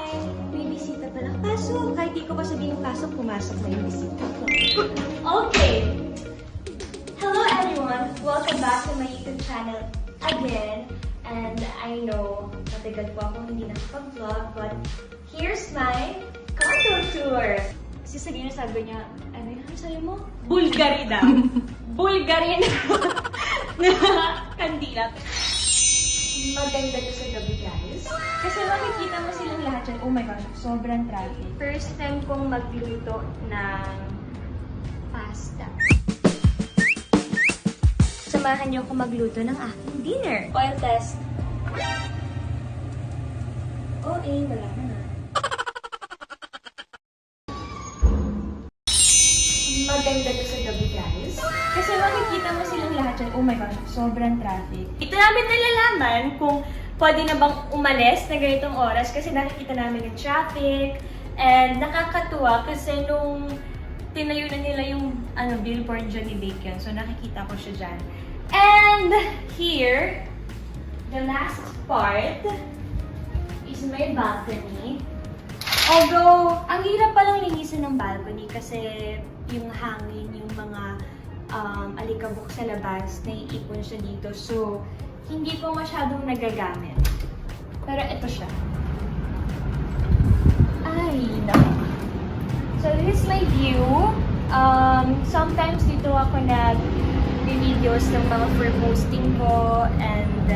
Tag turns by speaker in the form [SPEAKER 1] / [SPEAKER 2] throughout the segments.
[SPEAKER 1] Hi! May bisita pala. Pasok! Kahit di ko pa sabihin pasok, pumasok na yung bisita. Okay! Hello everyone! Welcome back to my YouTube channel again. And I know, matagal po akong hindi nakapag-vlog, but here's my condo tour! Kasi sa gina sabi niya, ano yung sabi mo? Bulgari daw. Bulgari na kandila. Maganda to sa gabi, guys. Kasi makikita mo silang lahat dyan. Oh my gosh, sobrang traffic. First time kong magluto ng pasta. Samahan niyo ako magluto ng aking dinner. Oil test. Wala na. Maganda to sa gabi, guys. Kasi makikita mo silang lahat dyan. Oh my gosh, sobrang traffic. Ito namin nalalaman kung pwede na bang umalis na ganitong oras kasi nakikita namin yung traffic. And nakakatuwa kasi nung tinayo na nila yung billboard dyan ni Bacon. So nakikita ko siya dyan. And here, the last part is my balcony. Although, ang hirap palang linisin ng balcony kasi yung hangin, yung mga alikabok sa labas, naiipon siya dito. So, hindi ko masyadong nagagamit. Pero ito siya. Ay, no. So, this is my view. Sometimes dito ako nag-videos ng mga for posting ko and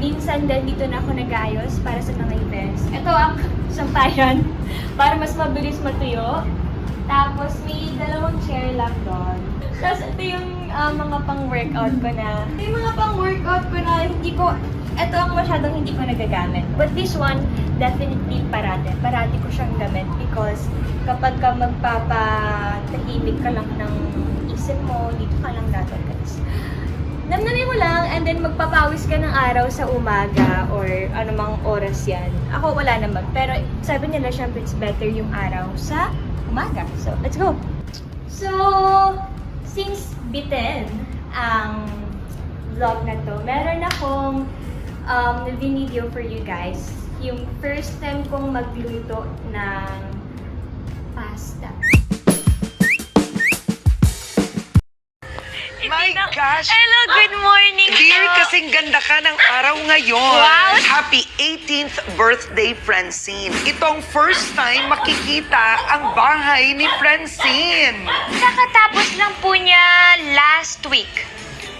[SPEAKER 1] minsan din dito na ako nag-ayos para sa mga events. Ito ang sampayan para mas mabilis matuyo. Tapos may dalawang chair lang doon. Tapos ito yung mga pang-workout ko na. Ito yung mga pang-workout ko na ito ang masyadong hindi ko nagagamit. But this one, definitely parate. Parati ko siyang gamit because kapag ka magpapatahimik ka lang ng isip mo, dito ka lang gagawin. Namnamin mo lang and then magpapawis ka ng araw sa umaga or anumang oras yan. Ako wala naman. Pero sabi nila syempre it's better yung araw sa umaga. So, let's go! So, since bitin ang vlog na to, meron akong video for you guys. Yung first time kong magluto ng pasta.
[SPEAKER 2] My gosh!
[SPEAKER 3] Hello, good morning
[SPEAKER 2] Dear,
[SPEAKER 3] po.
[SPEAKER 2] kasing ganda ka ng araw ngayon.
[SPEAKER 3] Wow.
[SPEAKER 2] Happy 18th birthday, Francine. Itong first time makikita ang bahay ni Francine.
[SPEAKER 3] Kakatapos lang po niya last week.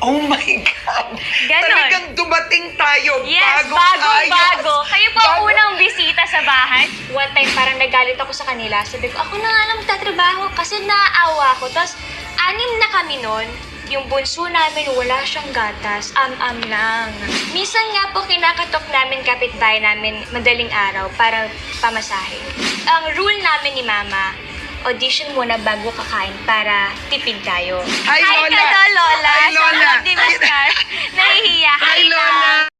[SPEAKER 2] Oh my God!
[SPEAKER 3] Ganon.
[SPEAKER 2] Talagang dumating tayo.
[SPEAKER 3] Yes,
[SPEAKER 2] Bagong
[SPEAKER 3] bago. Kayo po ang
[SPEAKER 2] Bago-
[SPEAKER 3] unang bisita sa bahay. One time parang nagalit ako sa kanila. Sabi ko, ako na nga lang magtatrabaho kasi naaawa ako. Tapos, 6 na kami nun. Yung bunso namin, wala siyang gatas. Am-am lang. Minsan nga po, kinakatok namin kapitbahay namin madaling araw para pamasahe. Ang rule namin ni Mama, audition muna bago kakain para tipid tayo.
[SPEAKER 2] Hi, Lola.
[SPEAKER 3] Hi, Lola.
[SPEAKER 2] Hi, Lola.
[SPEAKER 3] Sa mga Dimascar. Nahihiya.
[SPEAKER 2] Hi, Lola.